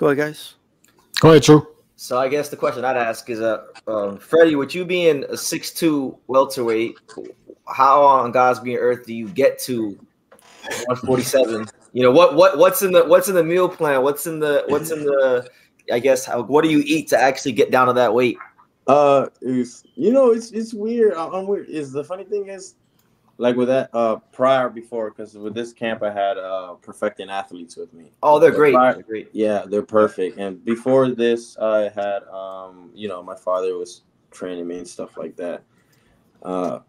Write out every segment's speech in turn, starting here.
Go ahead, guys. Go ahead, True. So I guess the question I'd ask is, Freddie, with you being a 6'2" welterweight, how on God's green earth do you get to 147? You know, what's in the meal plan? What's in the I guess what do you eat to actually get down to that weight? It's weird. I'm weird. Is the funny thing is, like with that before, because with this camp I had perfecting athletes with me. Oh, they're great. They're great. Yeah, they're perfect. And before this, I had my father was training me and stuff like that. Well,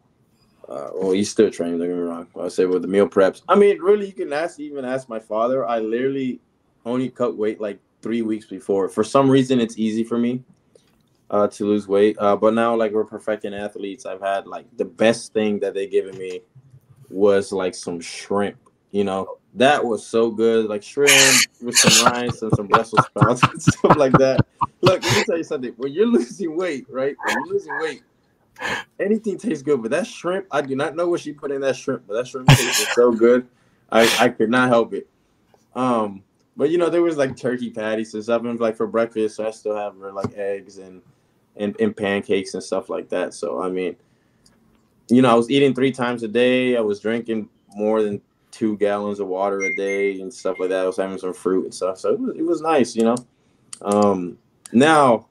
he's still training. Don't get me wrong. I say with the meal preps. I mean, really, you can even ask my father. I literally only cut weight like 3 weeks before. For some reason, it's easy for me to lose weight. But now, like, we're perfecting athletes. I've had, like, the best thing that they given me was, like, some shrimp. You know, that was so good. Like, shrimp with some rice and some Brussels sprouts and stuff like that. Look, let me tell you something. When you're losing weight, right? When you're losing weight, anything tastes good. But that shrimp, I do not know what she put in that shrimp, but that shrimp tasted so good. I could not help it. But, there was, like, turkey patties and stuff. And, like, for breakfast, so I still have, like, eggs and pancakes and stuff like that. So, I mean, I was eating 3 times a day. I was drinking more than 2 gallons of water a day and stuff like that. I was having some fruit and stuff. So it was nice, Now,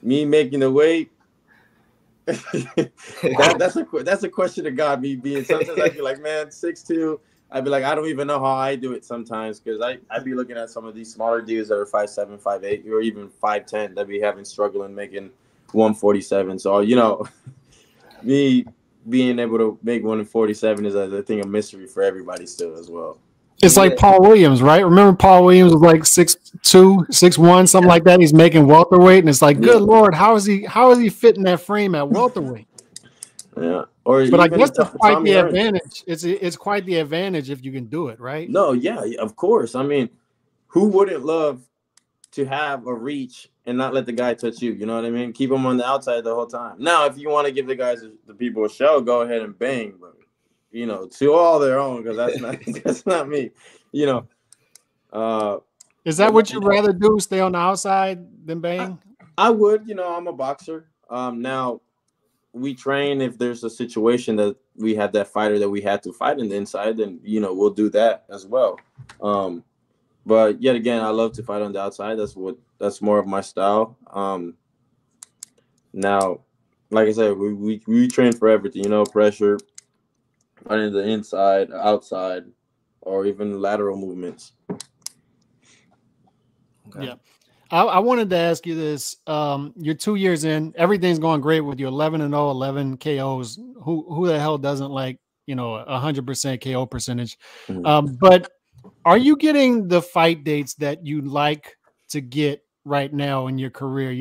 me making the weight, that's a question of God. Me being sometimes I feel like, man, 6'2". I'd be like, I don't even know how I do it sometimes, because I'd be looking at some of these smaller dudes that are 5'7", 5'8", or even 5'10", that be struggling making 147. So, me being able to make 147 is, I think, a mystery for everybody still as well. It's like Paul Williams, right? Remember Paul Williams was like 6'2", 6'1", something like that. He's making welterweight, and it's like, good Lord, how is he fitting that frame at welterweight? Yeah. But I guess it's quite the advantage. It's quite the advantage if you can do it, right? No, yeah, of course. I mean, who wouldn't love to have a reach and not let the guy touch you? You know what I mean? Keep him on the outside the whole time. Now, if you want to give the people a show, go ahead and bang. But to all their own, because that's not me. Is that what you'd rather do? Stay on the outside than bang? I would. I'm a boxer. Now, we train if there's a situation that we had that fighter that we had to fight in the inside, then we'll do that as well. But yet again, I love to fight on the outside. That's more of my style. Now, like I said, we train for everything. Pressure, fighting the inside, outside, or even lateral movements. Okay. Yeah. I wanted to ask you this. You're 2 years in. Everything's going great with you. 11-0, 11 KOs. Who the hell doesn't like 100% KO percentage? Mm-hmm. But are you getting the fight dates that you'd like to get right now in your career?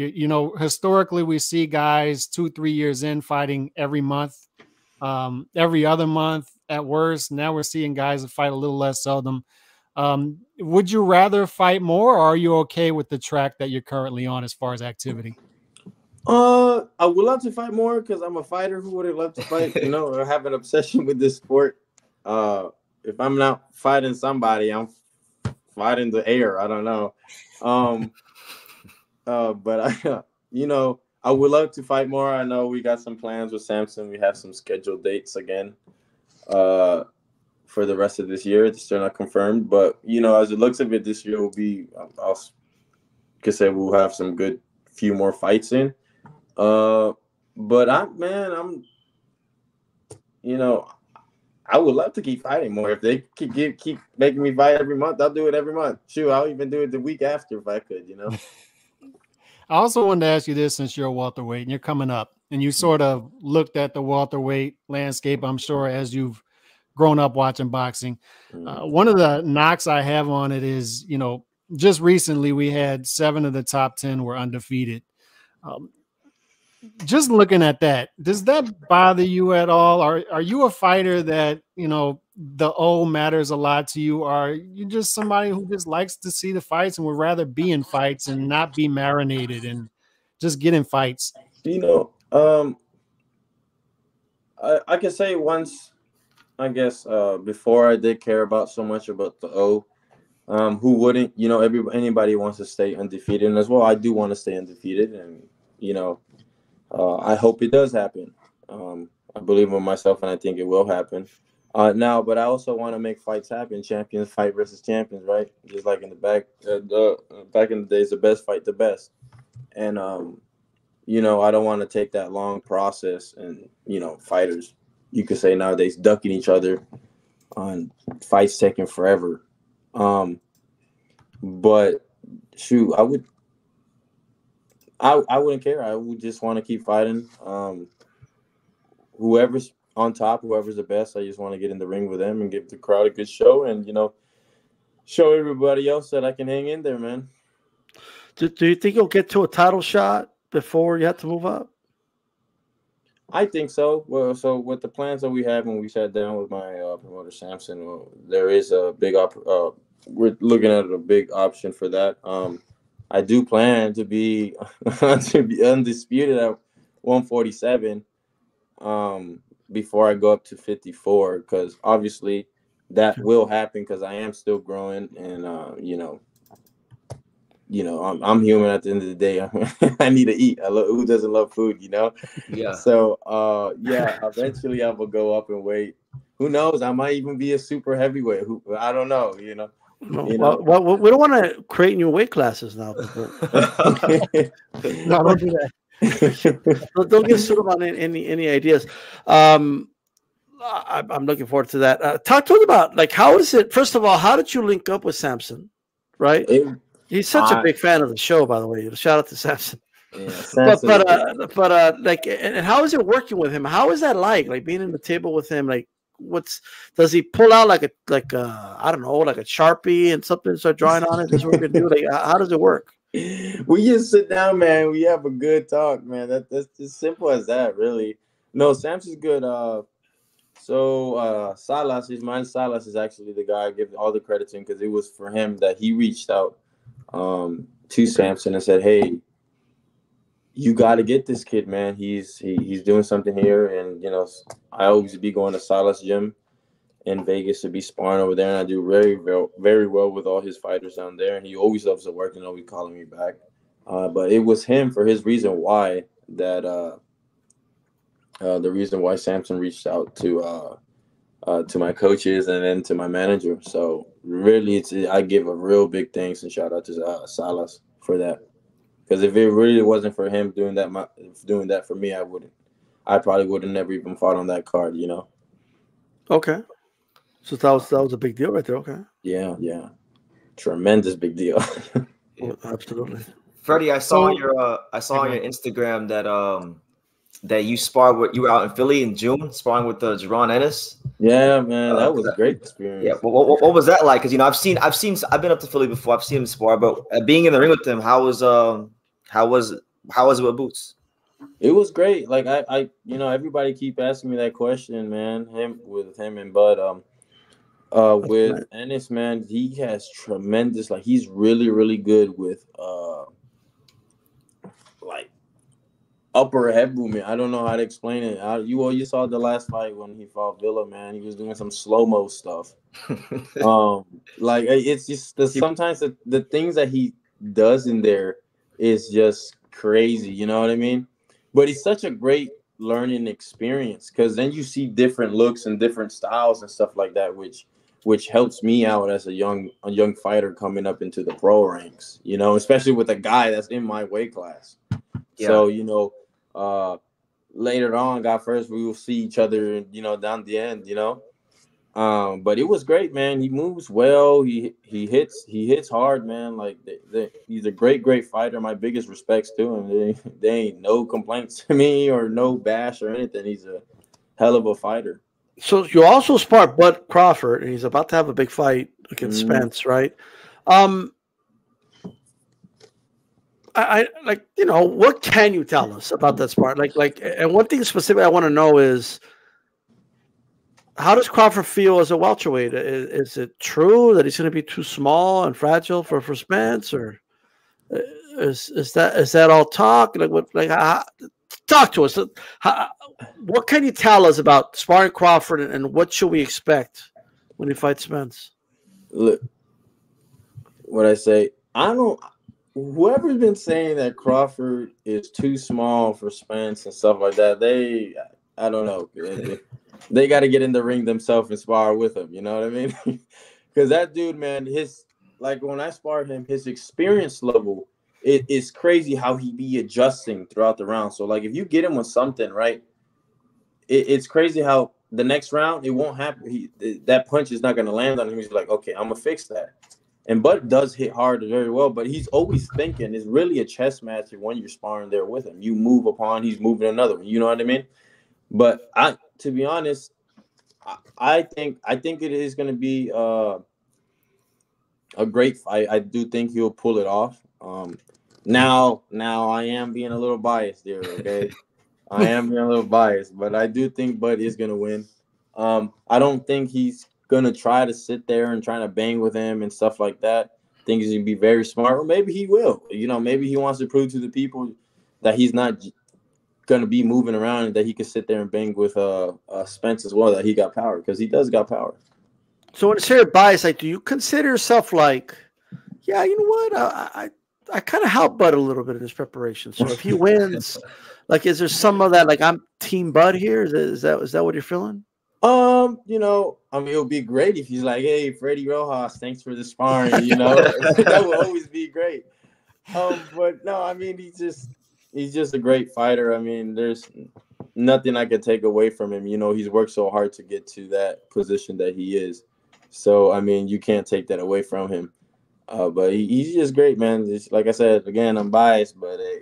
Historically, we see guys 2-3 years in fighting every month, every other month at worst. Now we're seeing guys that fight a little less seldom. Would you rather fight more, or are you okay with the track that you're currently on as far as activity? I would love to fight more, because I'm a fighter who would love to fight. I have an obsession with this sport. If I'm not fighting somebody, I'm fighting the air. I don't know. But I would love to fight more. I know we got some plans with Samson. We have some scheduled dates again. For the rest of this year. It's still not confirmed, but as it looks of it, this year will be, we'll have some good few more fights in. But I would love to keep fighting more. If they keep making me fight every month, I'll do it every month. Shoot, I'll even do it the week after if I could. I also wanted to ask you this, since you're a welterweight and you're coming up, and you sort of looked at the welterweight landscape, I'm sure, as you've grown up watching boxing. One of the knocks I have on it is, just recently we had 7 of the top 10 were undefeated. Just looking at that, does that bother you at all? Are you a fighter that, the O matters a lot to you? Or are you just somebody who just likes to see the fights and would rather be in fights and not be marinated and just get in fights? I can say once, I guess, before I did care about so much about the O, Who wouldn't? You know, anybody wants to stay undefeated, and as well, I do want to stay undefeated, and you know, I hope it does happen. I believe in myself, and I think it will happen. Now, but I also want to make fights happen. Champions fight versus champions, right? Just like in the back in the days, the best fight the best. And you know, I don't want to take that long process. And you know, fighters, you could say nowadays, ducking each other on fights taking forever. But shoot, I wouldn't care. I would just want to keep fighting. Whoever's on top, whoever's the best, I just want to get in the ring with them and give the crowd a good show, and you know, show everybody else that I can hang in there, man. Do you think you'll get to a title shot before you have to move up? I think so. Well, so with the plans that we have when we sat down with my promoter Samson, there is a big we're looking at a big option for that. I do plan to be to be undisputed at 147 before I go up to 54, because obviously that will happen because I am still growing, and I'm human at the end of the day. I need to eat. Who doesn't love food, you know? Yeah. So yeah, eventually I will go up in weight. Who knows? I might even be a super heavyweight. I don't know, you know. Well, we don't want to create new weight classes now. No, don't do that. Don't give Sullivan any ideas. I'm looking forward to that. Talk to us about, like, how is it? First of all, how did you link up with Samson? Right, he's such a big fan of the show, by the way. Shout out to Samson. Yeah, Samson like, and how is it working with him? How is that like being in the table with him? Like, does he pull out like a I don't know, like a Sharpie and something, start drawing on it? That's what we're gonna do. Like, how does it work? We just sit down, man. We have a good talk, man. That's as simple as that, really. No, Samson's good. Salas, Salas is actually the guy I give all the credit to, because it was for him that he reached out to Samson and said, "Hey, you got to get this kid, man. He's doing something here." And you know, I always be going to Salas gym in Vegas to be sparring over there, and I do very well with all his fighters down there. And he always loves to work and always calling me back. But it was him, for his reason why, that the reason why Samson reached out to my coaches and then to my manager. So really, I give a real big thanks and shout out to Salas for that. Because if it really wasn't for him doing that for me, I probably would have never even fought on that card, you know. Okay. So that was a big deal right there. Okay. Yeah. Tremendous big deal. Well, absolutely. Freddie, I saw on your Instagram that you were out in Philly in June sparring with Jaron Ennis. Yeah, man, that was a great experience. Yeah, what was that like? Because you know, I've been up to Philly before. I've seen him spar, but being in the ring with him, how was it with Boots? It was great. Like I everybody keep asking me that question, man. Him and Bud. With Ennis, man, he has tremendous. Like, he's really, really good with like upper head movement. I don't know how to explain it. You saw the last fight when he fought Villa, man. He was doing some slow-mo stuff. Like, it's just sometimes the things that he does in there is just crazy. You know what I mean? But it's such a great learning experience, because then you see different looks and different styles and stuff like that, which helps me out as a young fighter coming up into the pro ranks, you know, especially with a guy that's in my weight class. Yeah. So, you know, later on, God first, we will see each other, you know, down the end, you know. But it was great, man. He moves well. He hits hard, man. Like, he's a great fighter. My biggest respects to him. There ain't no complaints to me or no bash or anything. He's a hell of a fighter. So you also sparred Bud Crawford, and he's about to have a big fight against Spence, right? I like, you know, what can you tell us about that spar? Like, and one thing specifically I want to know is, how does Crawford feel as a welterweight? Is it true that he's going to be too small and fragile for Spence, or is that all talk? Talk to us. What can you tell us about sparring Crawford, and what should we expect when he fights Spence? Look, what I say. I don't. Whoever's been saying that Crawford is too small for Spence and stuff like that, I don't know. They got to get in the ring themselves and spar with him. You know what I mean? Because that dude, man, like when I sparred him, his experience level, it's crazy how he be adjusting throughout the round. So like if you get him with something, right, it's crazy how the next round it won't happen. That punch is not going to land on him. He's like, okay, I'm gonna fix that. And Bud does hit hard very well, but he's always thinking. It's really a chess match when you're sparring there with him. You move upon, he's moving another one. You know what I mean? But to be honest, I think it is going to be a great fight. I do think he'll pull it off. Now I am being a little biased there. Okay, I am being a little biased, but I do think Bud is going to win. I don't think he's gonna try to sit there and trying to bang with him and stuff like that. I think he's gonna be very smart, or maybe he will. You know, maybe he wants to prove to the people that he's not gonna be moving around and that he can sit there and bang with Spence as well. That he got power, because he does got power. So when it's your bias, like, do you consider yourself like, yeah, you know what, I kind of helped Bud a little bit in his preparation. So if he wins, like, is there some of that, like, I'm Team Bud here? Is that what you're feeling? You know, I mean, it would be great if he's like, hey, Freduis Rojas, thanks for the sparring, you know. That would always be great. But no, I mean, he's just a great fighter. I mean, there's nothing I could take away from him. You know, he's worked so hard to get to that position that he is. So, I mean, you can't take that away from him. But he's just great, man. Just, like I said, again, I'm biased, but hey.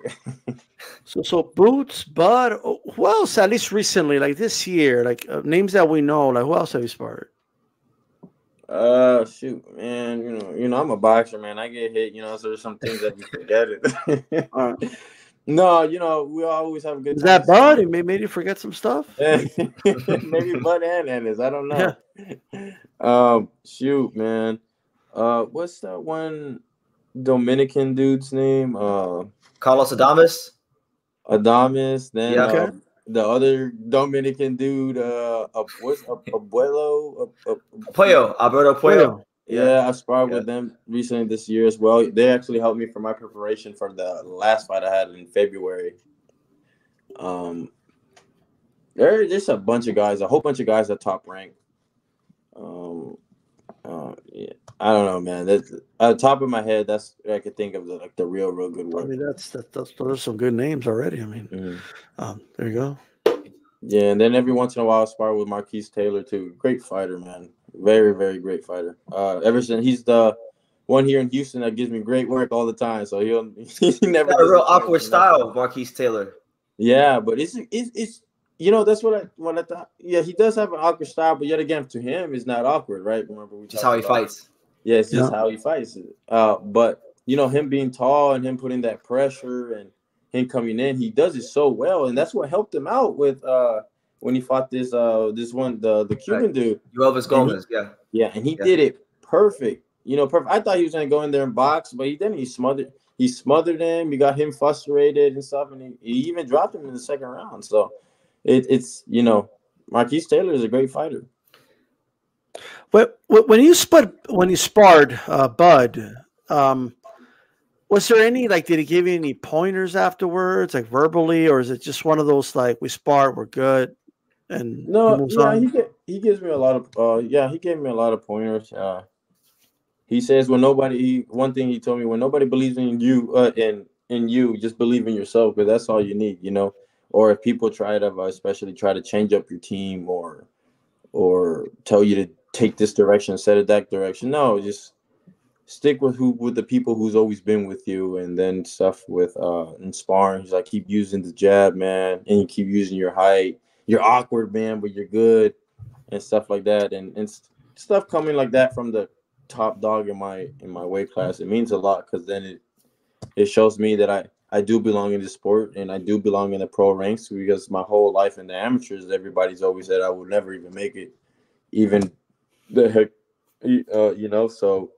So Boots, Bud, who else, at least recently, like this year, like names that we know, like who else have you sparred? Shoot, man, you know, I'm a boxer, man. I get hit, you know, so there's some things that you forget it. No, you know, we always have a good time. Is that Bud? It made you forget some stuff? Maybe Bud and Ennis, I don't know. Yeah. Shoot, man. What's that one Dominican dude's name? Carlos Adames. Then yeah, okay. The other Dominican dude, what's Abuelo? Alberto Puello. Yeah, I sparred with them recently this year as well. They actually helped me for my preparation for the last fight I had in February. There's a bunch of guys, a whole bunch of guys at top rank. Yeah, I don't know, man. That's at the top of my head. That's I could think of the real good work. I mean, those are some good names already. I mean, there you go. Yeah, and then every once in a while, I spar with Marquise Taylor too. Great fighter, man. Very, very great fighter. Ever since he's the one here in Houston that gives me great work all the time. So he never got a real awkward style, Marquise Taylor. Yeah, but it's you know, that's what I thought. Yeah, he does have an awkward style, but yet again, to him, it's not awkward, right? Remember, just how he fights. Yeah, it's just how he fights. But you know, him being tall and him putting that pressure and him coming in, he does it so well, and that's what helped him out with when he fought this one, the Cuban dude, Elvis Gomez. And he did it perfect. You know, perfect. I thought he was gonna go in there and box, but he smothered him. He got him frustrated and stuff, and he even dropped him in the second round. So it's you know, Marquise Taylor is a great fighter. But when you sparred Bud, was there any, like, did he give you any pointers afterwards, like verbally, or is it just one of those like, we sparred, we're good, and no? He gives me a lot of he gave me a lot of pointers. He says one thing he told me, when nobody believes in you, in you, just believe in yourself, because that's all you need, you know. Or if people especially try to change up your team or tell you to take this direction instead of that direction, no, just stick with the people who's always been with you. And then stuff with in sparring, he's like, keep using the jab, man, and you keep using your height. You're awkward, man, but you're good, and stuff like that. And stuff coming like that from the top dog in my weight class, it means a lot, because then it shows me that I do belong in the sport, and I do belong in the pro ranks, because my whole life in the amateurs, everybody's always said I would never even make it, even the heck, you know. So,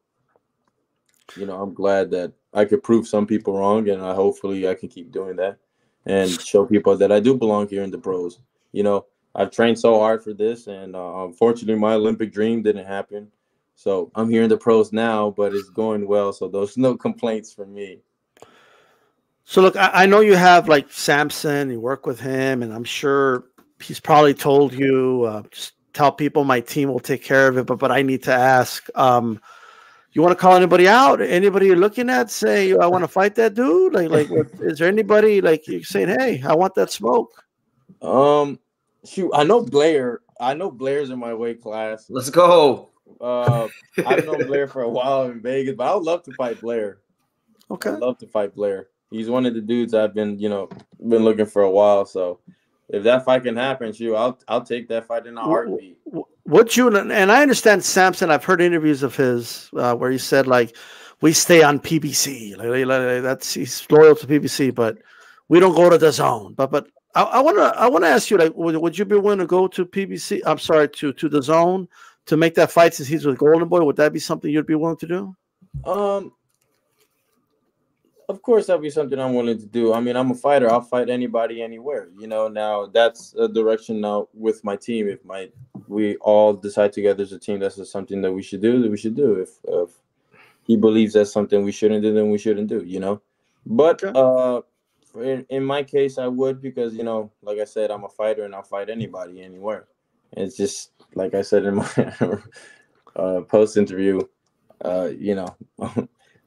you know, I'm glad that I could prove some people wrong, and hopefully I can keep doing that and show people that I do belong here in the pros. You know, I've trained so hard for this, and unfortunately my Olympic dream didn't happen. So I'm here in the pros now, but it's going well. So there's no complaints from me. So look, I know you have like Samson, you work with him, and I'm sure he's probably told you, just tell people my team will take care of it. But I need to ask, you want to call anybody out? Anybody you're looking at say, I want to fight that dude? Is there anybody like you're saying, hey, I want that smoke? Shoot, I know Blair. I know Blair's in my weight class. Let's go. I've known Blair for a while in Vegas, but I would love to fight Blair. Okay. I'd love to fight Blair. He's one of the dudes I've been looking for a while. So if that fight can happen, shoot, I'll take that fight in a heartbeat. What you and I understand Samson. I've heard interviews of his where he said like we stay on PBC. That's he's loyal to PBC, but we don't go to the zone. But I want to ask you like would you be willing to go to PBC? I'm sorry to the zone to make that fight since he's with Golden Boy. Would that be something you'd be willing to do? Of course, that'd be something I'm willing to do. I mean, I'm a fighter. I'll fight anybody, anywhere. Now that's a direction now with my team. If we all decide together as a team that's something that we should do, that we should do. If he believes that's something we shouldn't do, then we shouldn't do. But in my case, I would because like I said, I'm a fighter and I'll fight anybody, anywhere. And it's just like I said in my post interview,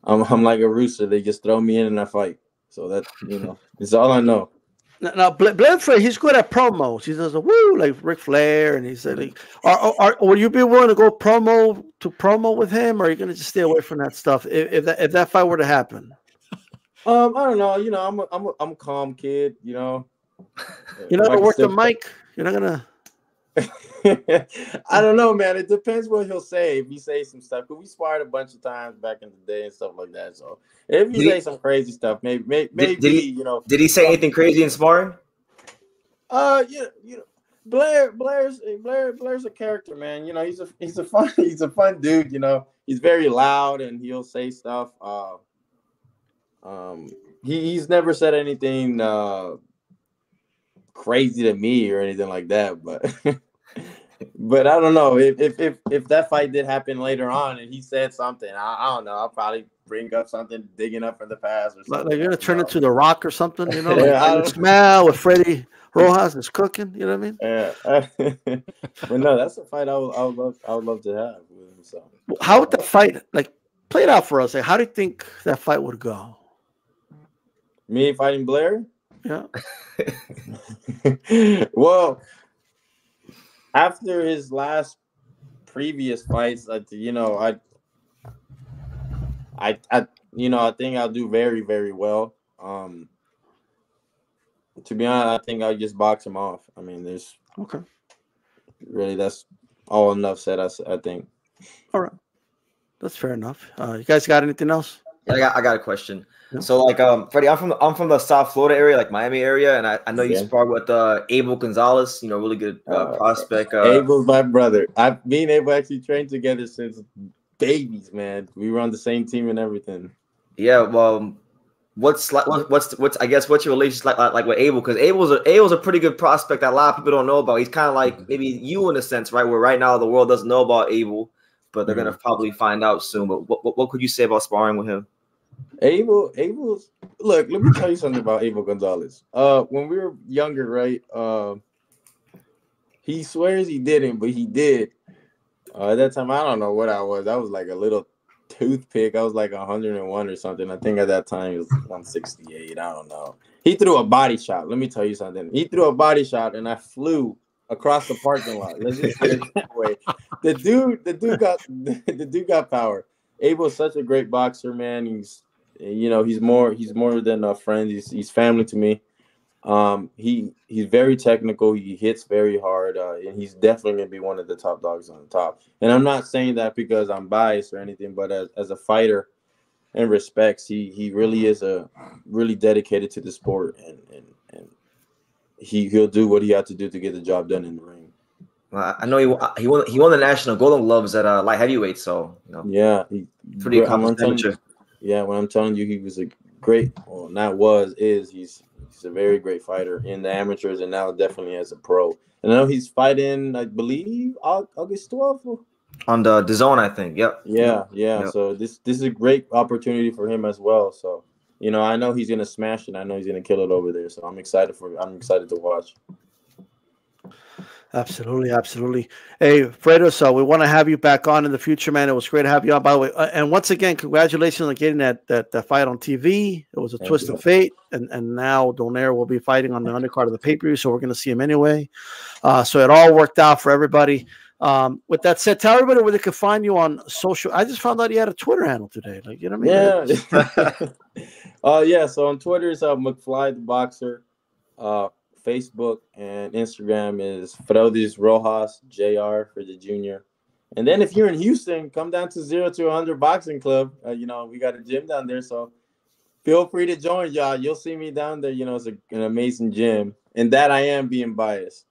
I'm like a rooster. They just throw me in and I fight. So that it's all I know. Now Blair, he's good at promos. He does a woo like Ric Flair, and he said, like, "Will you be willing to go promo with him, or are you going to just stay away from that stuff if that fight were to happen?" I don't know. I'm a calm kid. You're not gonna work the mic. You're not gonna. I don't know, man. It depends what he'll say. If he says some stuff, because we sparred a bunch of times back in the day and stuff like that. So if he say some crazy stuff, maybe Did he say anything crazy in sparring? Blair's a character, man. He's a fun dude. He's very loud and he'll say stuff. He's never said anything crazy to me or anything like that, but I don't know if that fight did happen later on and he said something, I don't know. I'll probably bring up something digging up from the past or something. Like you're gonna turn into The Rock or something, Yeah, smell with Freddie Rojas is cooking. You know what I mean? Yeah. But no, that's a fight I would love to have with him. So how would the fight play it out for us? Like, how do you think that fight would go? Me fighting Blair? Yeah. Well, after his last previous fights, I think I'll do very, very well. To be honest, I think I'll just box him off. I mean, that's all enough said. I think. All right, that's fair enough. You guys got anything else? Yeah, I got a question. Yeah. So like Freddie, I'm from the South Florida area, like Miami area, and I know you sparred with Abel Gonzalez, really good prospect. Abel's my brother. Me and Abel actually trained together since babies, man. We were on the same team and everything. Yeah, well, what's I guess what's your relationship like with Abel? Because Abel's a pretty good prospect that a lot of people don't know about. He's kind of like maybe you in a sense, right? Where right now the world doesn't know about Abel, but they're gonna probably find out soon. But what could you say about sparring with him? Abel's look, let me tell you something about Abel Gonzalez. When we were younger, right? He swears he didn't, but he did. At that time, I don't know what I was. I was like a little toothpick. I was like 101 or something. I think at that time he was 168. I don't know. He threw a body shot. Let me tell you something. He threw a body shot, and I flew across the parking lot. Let's just get it that way. The dude got power. Abel's such a great boxer, man. He's more than a friend. He's family to me. He's very technical. He hits very hard, and he's definitely gonna be one of the top dogs on the top. And I'm not saying that because I'm biased or anything, but as a fighter and respects, he really is really dedicated to the sport, and he'll do what he had to do to get the job done in the ring. I know he won the national Golden Gloves at light heavyweight, so yeah, pretty accomplished. Yeah, when I'm telling you, he was a great. Well, not was is he's a very great fighter in the amateurs and now definitely as a pro. And I know he's fighting, I believe, August 12th. On the DAZN, I think. Yep. Yeah. Yep. So this is a great opportunity for him as well. So, you know, I know he's gonna smash it. I know he's gonna kill it over there. So I'm excited to watch. Absolutely, absolutely. Hey, Fredo, we want to have you back on in the future, man. It was great to have you on, by the way. And once again, congratulations on getting that fight on TV. It was a twist of fate, and now Donaire will be fighting on the undercard of the pay-per-view, so we're going to see him anyway. So it all worked out for everybody. With that said, tell everybody where they can find you on social. I just found out you had a Twitter handle today. Like, you know what I mean? Yeah. Yeah. So on Twitter, it's McFly the Boxer. Facebook and Instagram is Freudis Rojas Jr. for the junior. And then if you're in Houston, come down to 0 to 100 Boxing Club. You know, we got a gym down there, so feel free to join, y'all. You'll see me down there. You know, it's an amazing gym. And that I am being biased.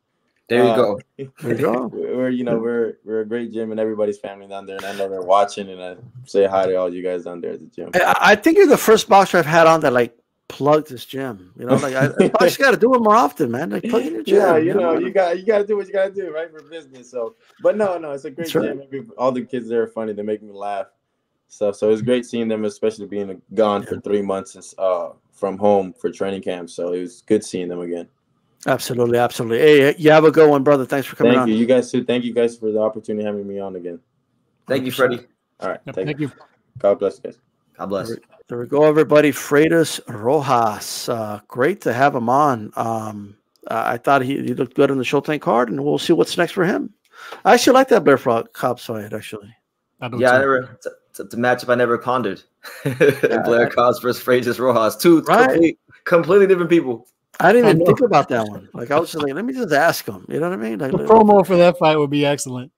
There you go. There you go. We're a great gym, and everybody's family down there. And I know they're watching, and I say hi to all you guys down there at the gym. I think you're the first boxer I've had on that plug this gym, you know, I just got to do it more often, man. Like plug in your gym. Yeah, you know, you got to do what you got to do, right, for business. So, but no, it's a great gym. All the kids there are funny. They make me laugh. So it's great seeing them, especially being gone for 3 months from home for training camp. So it was good seeing them again. Absolutely. Hey, you have a good one, brother. Thanks for coming on. Thank you. You guys too. Thank you guys for the opportunity of having me on again. Thank you, Freddie. All right. Thank you. God bless, guys. God bless. There we go, everybody. Freudis Rojas. Great to have him on. I thought he looked good on the Showtime card, and we'll see what's next for him. I actually like that Blair Cobbs fight, actually. It's a matchup I never pondered. Blair Cobbs versus Freudis Rojas. Two completely different people. I didn't even think about that one. Like, I was just like, let me just ask him. You know what I mean? Like, the promo for that fight would be excellent.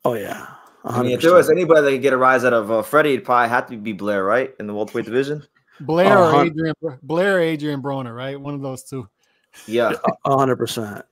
Oh, yeah. 100%. I mean, if there was anybody that could get a rise out of Freddie, it'd probably have to be Blair, right? In the welterweight division? Blair or Adrian Broner, right? One of those two. Yeah. 100%.